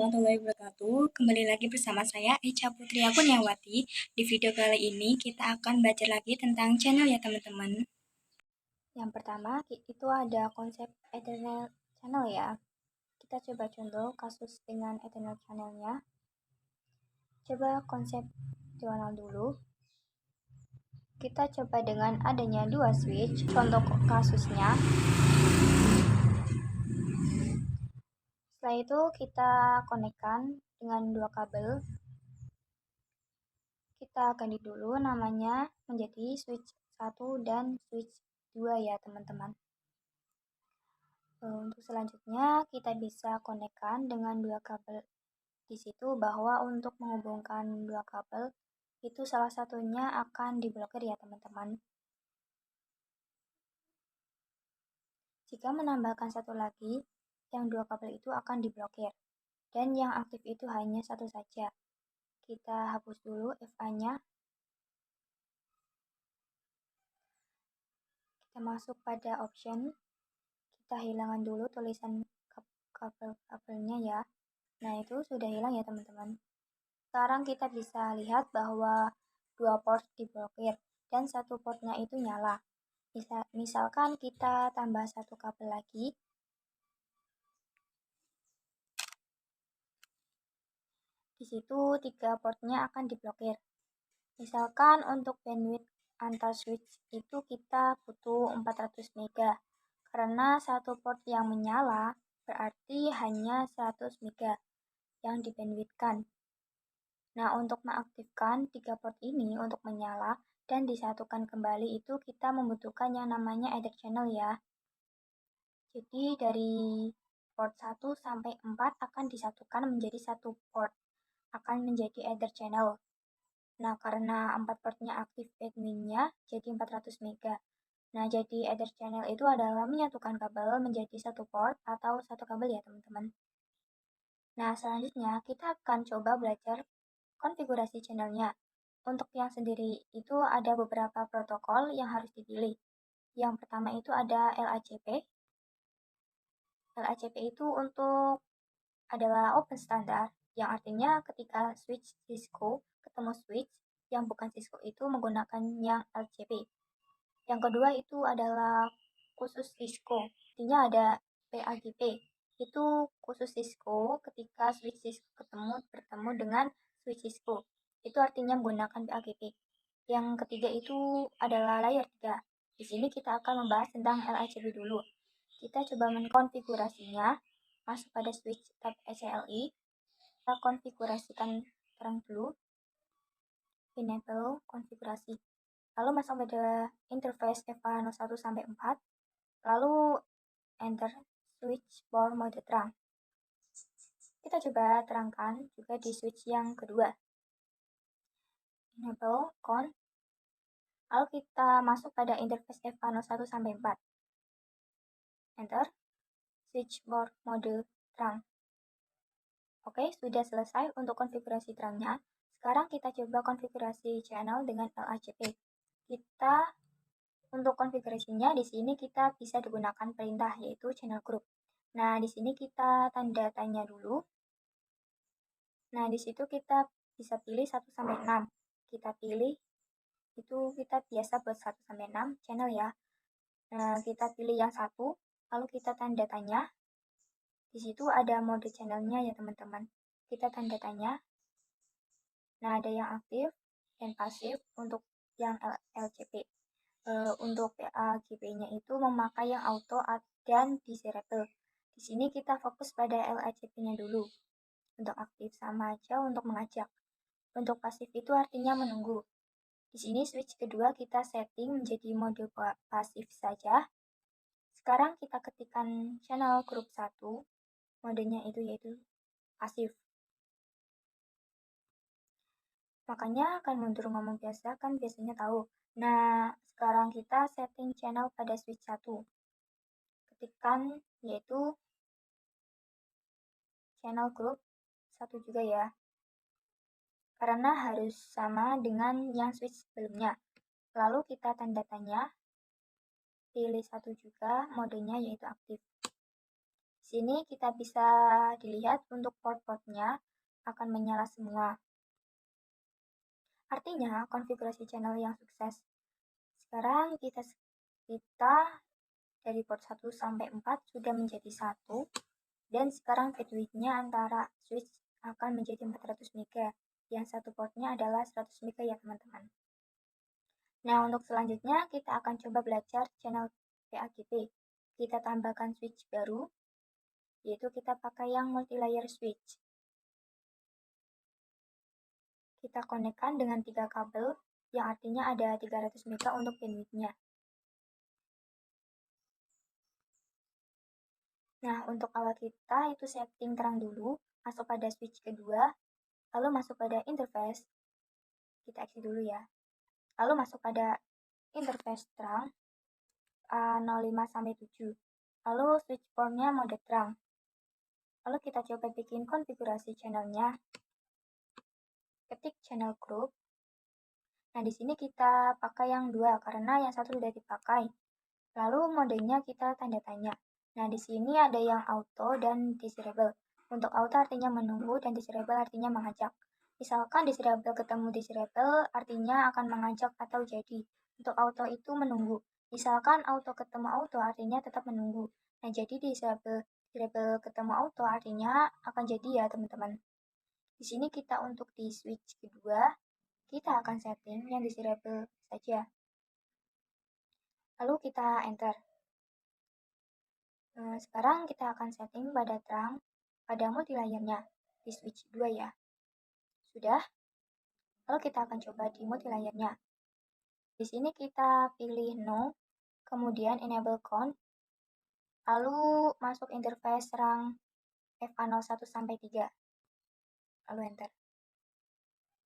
warahmatullahi wabarakatuh. Kembali lagi bersama saya Echa Putri Kurniawati. Di video kali ini kita akan belajar lagi tentang channel ya teman-teman. Yang pertama itu ada konsep Eternal Channel ya. Kita coba contoh kasus dengan Eternal Channelnya. Coba konsep dikenal dulu. Kita coba dengan adanya dua switch. Contoh kasusnya. Setelah itu kita konekkan dengan dua kabel. Kita ganti dulu namanya menjadi switch 1 dan switch 2 ya teman-teman. Untuk selanjutnya kita bisa konekkan dengan dua kabel di situ, bahwa untuk menghubungkan dua kabel itu salah satunya akan diblokir ya teman-teman. Jika menambahkan satu lagi, yang dua kabel itu akan diblokir dan yang aktif itu hanya satu saja. Kita hapus dulu FA-nya. Kita masuk pada option. Kita hilangkan dulu tulisan kabel-kabelnya ya. Nah, itu sudah hilang ya teman-teman. Sekarang kita bisa lihat bahwa dua port diblokir dan satu portnya itu nyala. Misalkan kita tambah satu kabel lagi. Di situ tiga portnya akan diblokir. Misalkan untuk bandwidth antar switch itu kita butuh 400 mega. Karena satu port yang menyala berarti hanya 100 mega yang dibandwidthkan. Nah, untuk mengaktifkan tiga port ini untuk menyala dan disatukan kembali itu kita membutuhkan yang namanya Ether Channel ya. Jadi dari port 1 sampai 4 akan disatukan menjadi satu port, akan menjadi Ether Channel. Nah, karena 4 portnya aktif adminnya jadi 400 mega. Nah, jadi Ether Channel itu adalah menyatukan kabel menjadi satu port atau satu kabel ya teman-teman. Nah, selanjutnya kita akan coba belajar konfigurasi channelnya. Untuk yang sendiri itu ada beberapa protokol yang harus dipilih. Yang pertama itu ada LACP. LACP itu untuk adalah open standard, yang artinya ketika switch Cisco ketemu switch yang bukan Cisco itu menggunakan yang LCP. Yang kedua itu adalah khusus Cisco, artinya ada PAGP. Itu khusus Cisco ketika switch Cisco bertemu dengan switch Cisco. Itu artinya menggunakan PAGP. Yang ketiga itu adalah layer 3. Di sini kita akan membahas tentang LACP dulu. Kita coba mengkonfigurasinya. Masuk pada switch tab SLI. Kita konfigurasikan terang dulu. Enable konfigurasi. Lalu masuk pada interface EVA 01 sampai 4. Lalu enter switch board mode terang. Kita coba terangkan juga di switch yang kedua. Enable con. Lalu kita masuk pada interface EVA 01 sampai 4. Enter switch board mode terang. Oke, sudah selesai untuk konfigurasi terangnya. Sekarang kita coba konfigurasi channel dengan LACP. Kita untuk konfigurasinya di sini kita bisa digunakan perintah yaitu channel group. Nah, di sini kita tanda tanya dulu. Nah, di situ kita bisa pilih 1 sampai 6. Kita pilih itu kita biasa buat 1 sampai 6 channel ya. Nah, kita pilih yang 1, lalu kita tanda tanya. Di situ ada mode channelnya ya teman-teman. Kita tanda tanya. Nah, ada yang aktif dan pasif untuk yang LCP. Untuk PAGP-nya itu memakai yang auto dan disable. Di sini kita fokus pada LACP-nya dulu. Untuk aktif sama aja untuk mengajak. Untuk pasif itu artinya menunggu. Di sini switch kedua kita setting menjadi mode pasif saja. Sekarang kita ketikkan channel group 1. Modenya itu yaitu pasif. Makanya kan mundur ngomong biasa kan biasanya tahu. Nah, sekarang kita setting channel pada switch 1. Ketikkan yaitu channel group 1 juga ya. Karena harus sama dengan yang switch sebelumnya. Lalu kita tanda tanya. Pilih 1 juga, modenya yaitu aktif. Di Sini kita bisa dilihat untuk port-portnya akan menyala semua. Artinya konfigurasi channel yang sukses. Sekarang kita dari port 1 sampai 4 sudah menjadi 1, dan sekarang bandwidth-nya antara switch akan menjadi 400 MB. Yang satu portnya adalah 100 MB ya teman-teman. Nah, untuk selanjutnya kita akan coba belajar channel PAGP. Kita tambahkan switch baru, yaitu kita pakai yang multi-layer switch. Kita konekkan dengan 3 kabel, yang artinya ada 300 MB untuk bandwidth-nya. Nah, untuk awal kita itu setting terang dulu, masuk pada switch kedua, lalu masuk pada interface. Kita exit dulu ya. Lalu masuk pada interface terang A05 sampai 7. Lalu switch portnya mode terang. Lalu kita coba bikin konfigurasi channelnya. Ketik channel group. Nah, di sini kita pakai yang 2 karena yang satu sudah dipakai. Lalu modenya kita tanda tanya. Nah, di sini ada yang auto dan disable. Untuk auto artinya menunggu dan disable artinya mengajak. Misalkan disable ketemu disable artinya akan mengajak atau jadi. Untuk auto itu menunggu. Misalkan auto ketemu auto artinya tetap menunggu. Nah, jadi disable ketemu auto artinya akan jadi ya, teman-teman. Di sini kita untuk di switch kedua, kita akan setting yang disable saja. Lalu kita enter. Sekarang kita akan setting pada terang pada multi-layernya di switch 2 ya. Sudah? Lalu kita akan coba di multi-layernya. Di sini kita pilih no, kemudian enable count, lalu masuk interface terang FA01 sampai 3. Lalu enter.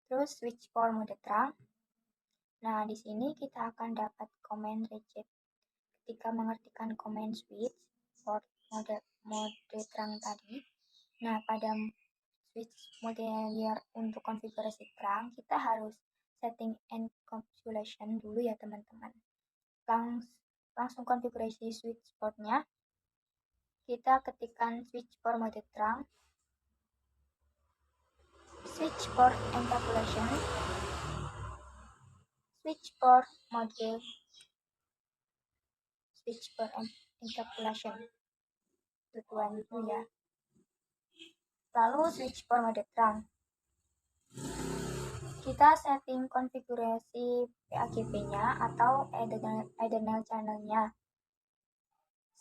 Terus switch for mode terang. Nah, di sini kita akan dapat command reject ketika mengertikan command switch for mode terang tadi. Nah, pada switch multi-layer untuk konfigurasi terang, kita harus setting encapsulation dulu ya teman-teman. Langsung konfigurasi switch portnya. Kita ketikkan switch for mode terang, switch for encapsulation, switch for mode, switch for encapsulation. Tujuan itu ya. Lalu switch for mode terang. Kita setting konfigurasi PAGP-nya atau Ethernet channel-nya.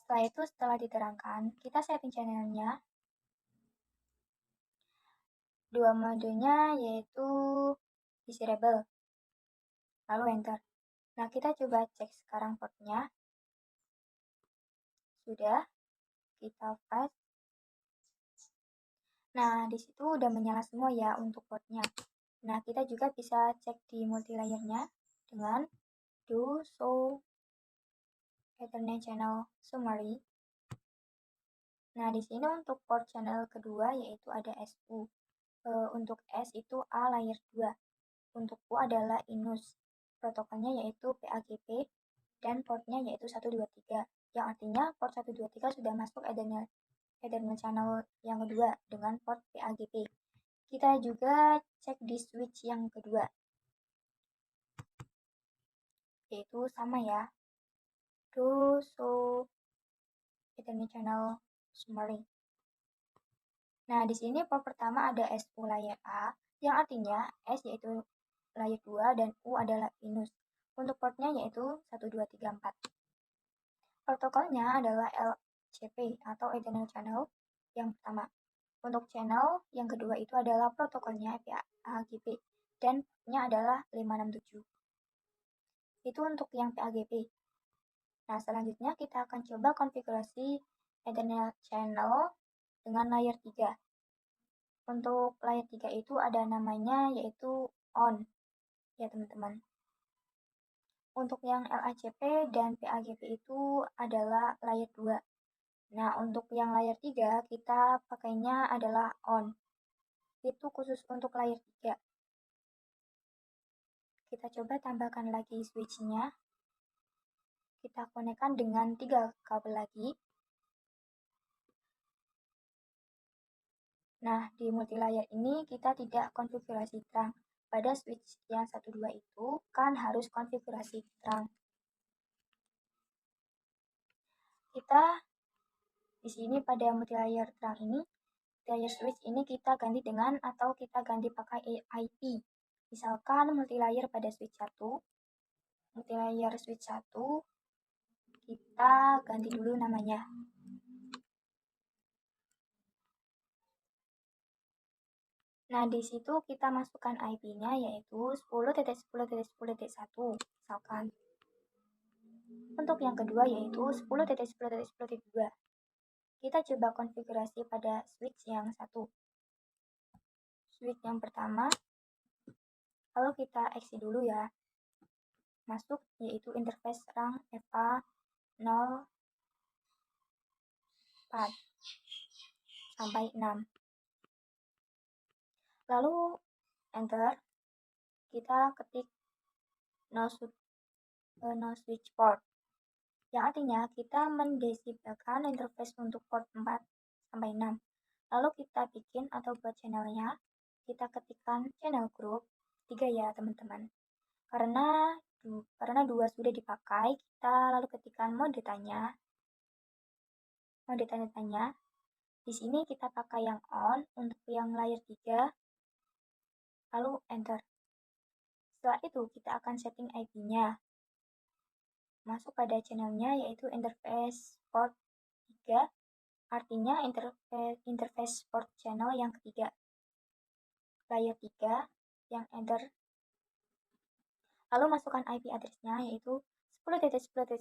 Setelah itu, setelah diterangkan, kita setting channelnya. Dua modenya yaitu disable. Lalu enter. Nah, kita coba cek sekarang portnya. Sudah. Kita fast. Nah, disitu udah menyala semua ya untuk portnya. Nah, kita juga bisa cek di multi-layernya dengan do show Ethernet channel summary. Nah, di sini untuk port channel kedua yaitu ada SU. Untuk S itu A layer 2. Untuk U adalah INUS. Protokolnya yaitu PAGP dan portnya yaitu 123. Yang artinya port 123 sudah masuk Ethernet channel yang kedua dengan port PAGP. Kita juga cek di switch yang kedua. Yaitu sama ya. Do show Ethernet channel summary. Nah, di sini port pertama ada SU layer A, yang artinya S yaitu layer 2 dan U adalah INUS. Untuk portnya yaitu 1234. Protokolnya adalah LCP atau Ethernet channel yang pertama. Untuk channel yang kedua itu adalah protokolnya PAGP dan portnya adalah 567. Itu untuk yang PAGP. Nah, selanjutnya kita akan coba konfigurasi Ethernet channel dengan layer 3. Untuk layer 3 itu ada namanya yaitu on ya teman-teman. Untuk yang LACP dan PAGP itu adalah layer 2. Nah, untuk yang layer 3 kita pakainya adalah on. Itu khusus untuk layer 3. Kita coba tambahkan lagi switch-nya. Kita konekkan dengan 3 kabel lagi. Nah, di multilayer ini kita tidak konfigurasi terang. Pada switch yang 1-2 itu kan harus konfigurasi terang. Kita di sini pada multilayer terang ini, multilayer switch ini kita ganti dengan atau kita ganti pakai IP. Misalkan multilayer pada switch 1, multilayer switch 1 kita ganti dulu namanya. Nah, di situ kita masukkan IP-nya yaitu 10.10.10.1 misalkan. Untuk yang kedua yaitu 10.10.10.2. Kita coba konfigurasi pada switch yang satu. Switch yang pertama, kalau kita exit dulu ya, masuk yaitu interface rang FA04 sampai 6. Lalu enter, kita ketik no switch port, yang artinya kita mendesibelkan interface untuk port 4 sampai 6. Lalu kita bikin atau buat channelnya, kita ketikkan channel group 3 ya teman-teman. Karena 2 sudah dipakai, kita lalu ketikkan mode tanya. Mode tanya-tanya. Di sini kita pakai yang on untuk yang layer 3. Lalu enter. Setelah itu kita akan setting IP-nya. Masuk pada channelnya yaitu interface port 3. Artinya interface port channel yang ketiga. Layer 3 yang enter. Lalu masukkan IP address-nya yaitu 10.10.1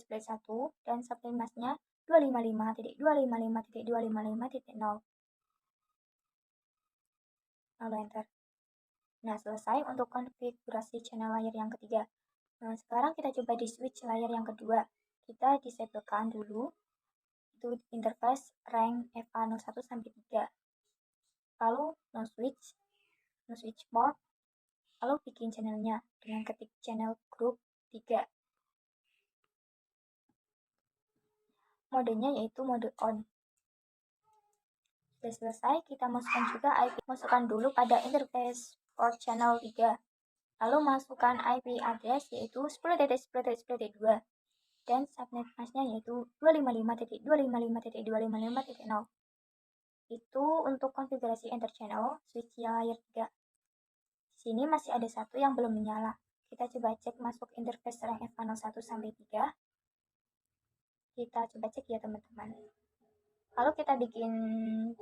dan subnet mask-nya 255.255.255.0. Lalu enter. Nah, selesai untuk konfigurasi channel layer yang ketiga. Nah, sekarang kita coba di switch layer yang kedua. Kita disablekan dulu itu interface rank FA01 sampai 3. Lalu no switch port. Lalu bikin channelnya dengan ketik channel group 3. Modenya yaitu mode on. Sudah selesai, kita masukkan juga IP. Masukkan dulu pada interface port channel 3. Lalu masukkan IP address yaitu 10.10.10.2 dan subnet mask-nya yaitu 255.255.255.0. Itu untuk konfigurasi enter channel switch layer 3. Di sini masih ada satu yang belum menyala. Kita coba cek masuk interface rank FA01 sampai 3. Kita coba cek ya teman-teman. Lalu kita bikin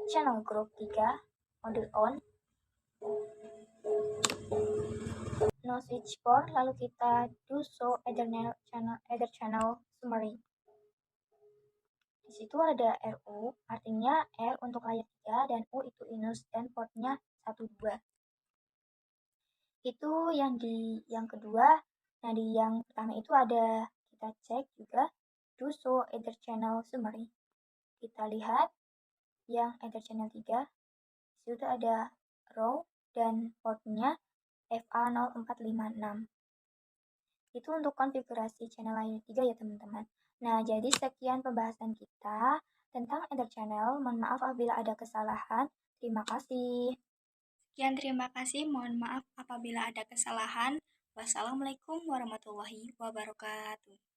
channel group 3 mode on, no switch port, lalu kita do show either channel summary. Di situ ada RU, artinya R untuk layer 3 dan U itu inus dan portnya 1 2. Itu yang kedua. Nah, di yang pertama itu ada, kita cek juga do show either channel summary. Kita lihat yang enter channel 3. Di situ ada row dan portnya FA0456. Itu untuk konfigurasi channel layer 3 ya teman-teman. Nah, jadi sekian pembahasan kita tentang enter channel. Mohon maaf apabila ada kesalahan. Terima kasih. Sekian, terima kasih. Mohon maaf apabila ada kesalahan. Wassalamualaikum warahmatullahi wabarakatuh.